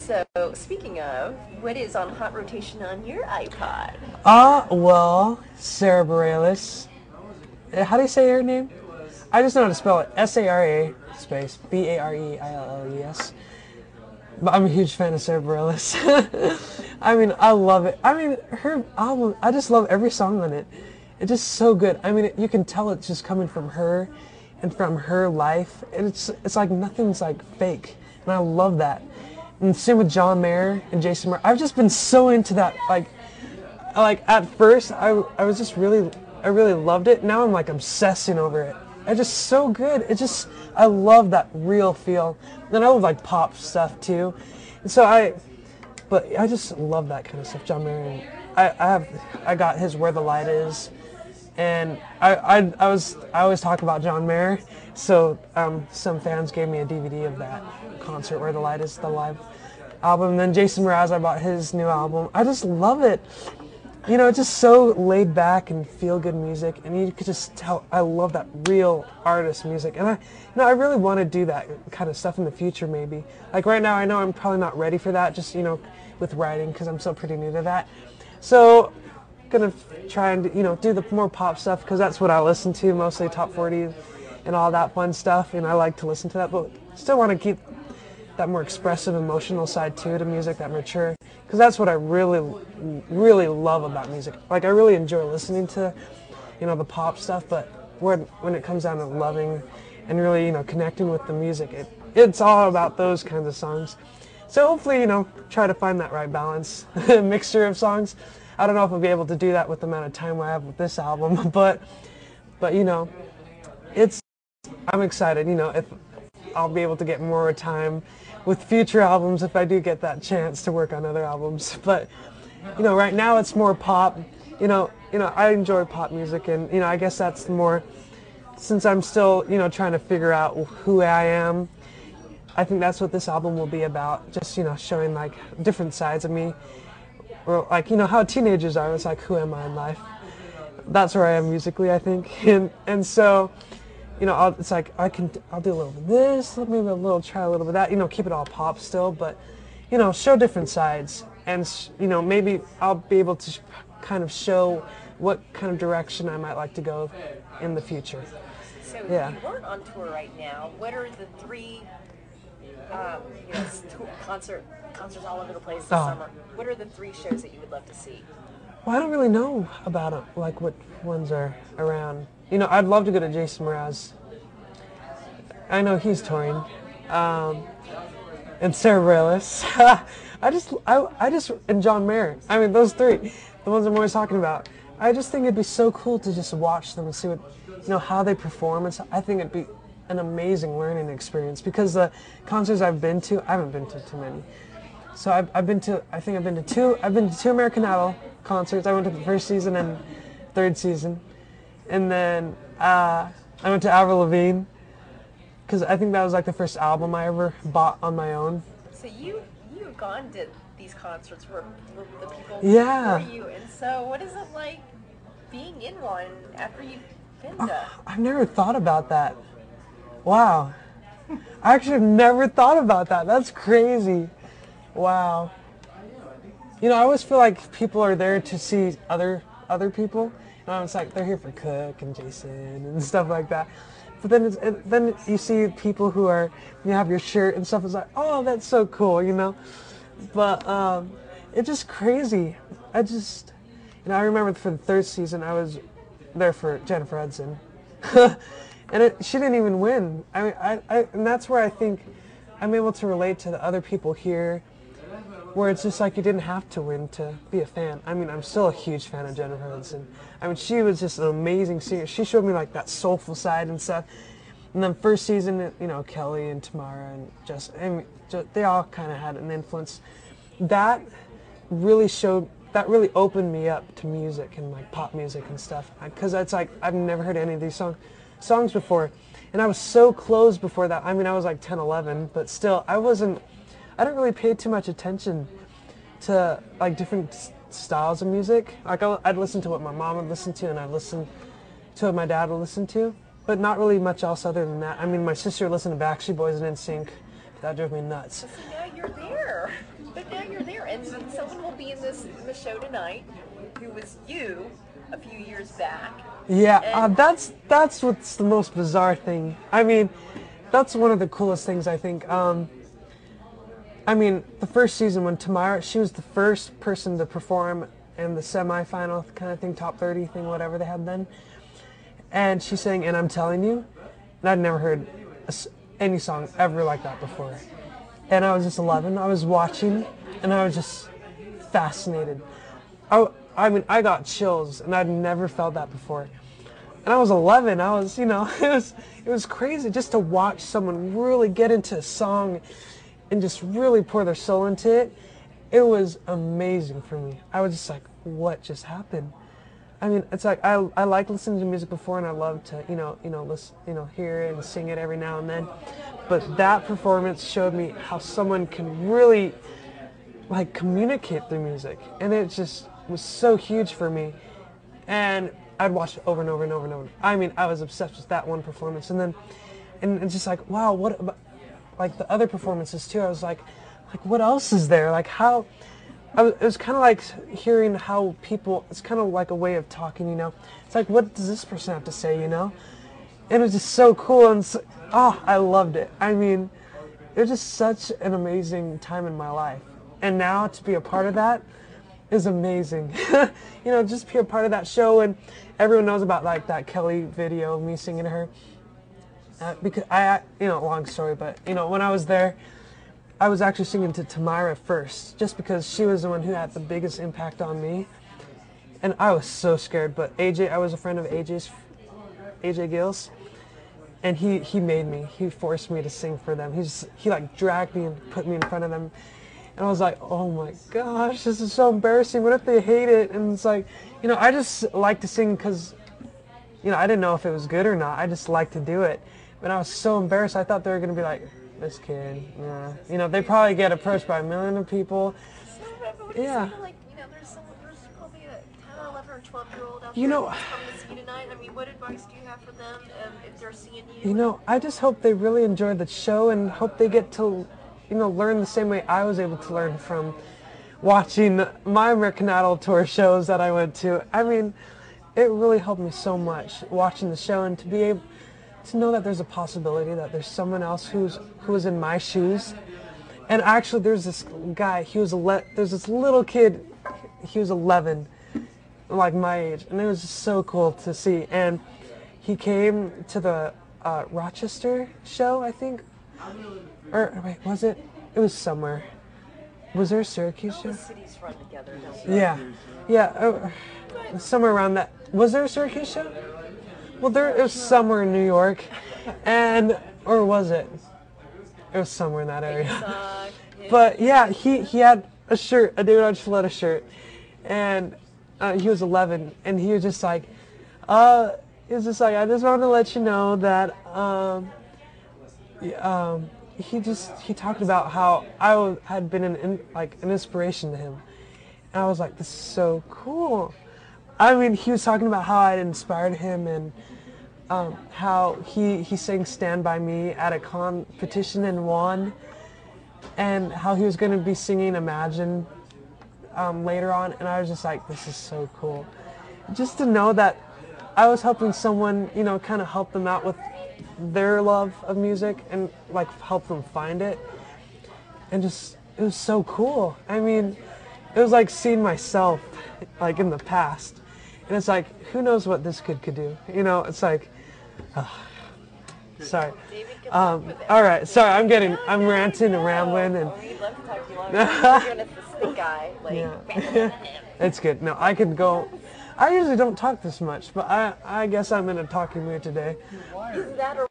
So, speaking of, what is on hot rotation on your iPod? Well, Sarah Bareilles. How do you say her name? I just know how to spell it. Sara space Bareilles. But I'm a huge fan of Sarah Bareilles. I mean, I love it. I mean, her album, I just love every song on it. It's just so good. I mean, you can tell it's just coming from her and from her life. And it's like nothing's like fake. And I love that. And same with John Mayer and Jason Mraz. I've just been so into that. Like at first, I was just I really loved it. Now I'm like obsessing over it. It's just so good. I love that real feel. And I love like pop stuff too. And so I just love that kind of stuff. John Mayer. I got his Where the Light Is, and I always talk about John Mayer. So some fans gave me a DVD of that concert Where the Light Is, the live album. And then Jason Mraz, I bought his new album. I just love it. You know, it's just so laid back and feel good music, and you could just tell I love that real artist music. And I really want to do that kind of stuff in the future, maybe. Like right now, I know I'm probably not ready for that, just with writing, because I'm still pretty new to that. So I'm gonna try and do the more pop stuff, because that's what I listen to, mostly top 40 and all that fun stuff, and I like to listen to that, but still want to keep that more expressive, emotional side too to music, that mature, because that's what I really, really love about music. Like I really enjoy listening to, the pop stuff, but when it comes down to loving and really, connecting with the music, it's all about those kinds of songs. So hopefully, try to find that right balance, mixture of songs. I don't know if I'll be able to do that with the amount of time I have with this album, but I'm excited, if I'll be able to get more time with future albums if I do get that chance to work on other albums. But right now it's more pop. I enjoy pop music, and I guess that's more, since I'm still trying to figure out who I am. I think that's what this album will be about, just showing like different sides of me, or like how teenagers are. It's like, who am I in life? That's where I am musically, I think. And so it's like I'll do a little bit of this, maybe try a little bit of that, keep it all pop still, but show different sides, and maybe I'll be able to kind of show what kind of direction I might like to go in the future. So you weren't on tour right now. What are the three concerts all over the place this summer? What are the three shows that you would love to see? Well, I don't really know about it, like what ones are around. I'd love to go to Jason Mraz. I know he's touring. And Sarah Bareilles. I just, and John Mayer. I mean, those three, the ones I'm always talking about. I just think it'd be so cool to just watch them and see what, how they perform. And so I think it'd be an amazing learning experience, because the concerts I've been to, I haven't been to too many. So I've been to two American Idol concerts. I went to the first season and third season. And then I went to Avril Lavigne, because I think that was like the first album I ever bought on my own. So you've gone to these concerts where the people before you, and so what is it like being in one after you've been to? I've never thought about that. Wow. I actually have never thought about that. That's crazy. Wow. I always feel like people are there to see other people. It's like they're here for Cook and Jason and stuff like that. But then you see people who are, you have your shirt and stuff. It's like, oh, that's so cool, But it's just crazy. I remember for the third season, I was there for Jennifer Hudson. And she didn't even win. I mean, and that's where I think I'm able to relate to the other people here, where it's just like you didn't have to win to be a fan. I mean, I'm still a huge fan of Jennifer Hudson. I mean, she was just an amazing singer. She showed me like that soulful side and stuff. And then first season, Kelly and Tamara and they all kind of had an influence. That really opened me up to music and like pop music and stuff. Because it's like, I've never heard any of these songs before. And I was so closed before that. I mean, I was like 10, 11, but still, I didn't really pay too much attention to like different styles of music. Like I'd listen to what my mom would listen to, and I'd listen to what my dad would listen to, but not really much else other than that. I mean, my sister listened to Backstreet Boys and NSYNC That drove me nuts. So now you're there. But now you're there, and someone will be in the show tonight who was you a few years back. Yeah, that's what's the most bizarre thing. I mean, that's one of the coolest things, I think. I mean, the first season when Tamara, she was the first person to perform in the semifinal kind of thing, top 30 thing, whatever they had then. And she sang "And I'm Telling You," and I'd never heard any song ever like that before. And I was just 11. I was watching, and I was just fascinated. I mean, I got chills, and I'd never felt that before. And I was 11. I was, it was crazy just to watch someone really get into a song and just really pour their soul into it. It was amazing for me. I was just like, what just happened? I mean, it's like I like listening to music before, and I love to listen, hear it and sing it every now and then. But that performance showed me how someone can really like communicate through music, and it just was so huge for me. And I'd watch it over and over and over and over. I mean, I was obsessed with that one performance, and it's just like, wow, what about like the other performances too? I was like what else is there? Like how. It was kind of like hearing how people, it's kind of like a way of talking, It's like, what does this person have to say, And it was just so cool, and I loved it. I mean, it was just such an amazing time in my life. And now to be a part of that is amazing. Just be a part of that show, and everyone knows about like that Kelly video of me singing to her. Because long story, but when I was there, I was actually singing to Tamara first, just because she was the one who had the biggest impact on me. And I was so scared, but AJ, I was a friend of AJ Gills, and he made me, he forced me to sing for them. He like dragged me and put me in front of them. And I was like, oh my gosh, this is so embarrassing. What if they hate it? And it's like, I just like to sing because, I didn't know if it was good or not. I just like to do it. But I was so embarrassed. I thought they were going to be like, this kid, yeah. They probably get approached by a million of people. Yeah. Like, there's probably a 10 or 11 or 12-year-old out there who's coming to see you tonight. I mean, what advice do you have for them if they're seeing you? I just hope they really enjoy the show, and hope they get to, learn the same way I was able to learn from watching my American Idol tour shows that I went to. I mean, it really helped me so much watching the show, and to be able to know that there's a possibility that there's someone else who was in my shoes. And actually there's this guy, there's this little kid, he was 11, like my age, and it was just so cool to see. And he came to the Rochester show, I think, or wait, was it? It was somewhere. Was there a Syracuse show? The cities run together, don't they? Yeah, somewhere around that. Was there a Syracuse show? Well, it was somewhere in New York, or was it? It was somewhere in that area. But yeah, he had a shirt, a David Archuleta shirt, and he was 11, and he was just like, I just wanted to let you know that he talked about how I had been an inspiration to him, and I was like, this is so cool. I mean, he was talking about how I inspired him, and how he sang "Stand By Me" at a competition and won, and how he was going to be singing "Imagine" later on, and I was just like, this is so cool. Just to know that I was helping someone, kind of help them out with their love of music, and like help them find it, and just, it was so cool. I mean, it was like seeing myself like in the past. And it's like, who knows what this kid could do? It's like, sorry. All right, sorry, I'm ranting and rambling, and We'd love to talk to you longer. You're doing it the guy, like. yeah, it's good. No, I could go. I usually don't talk this much, but I guess I'm in a talking mood today. Is that a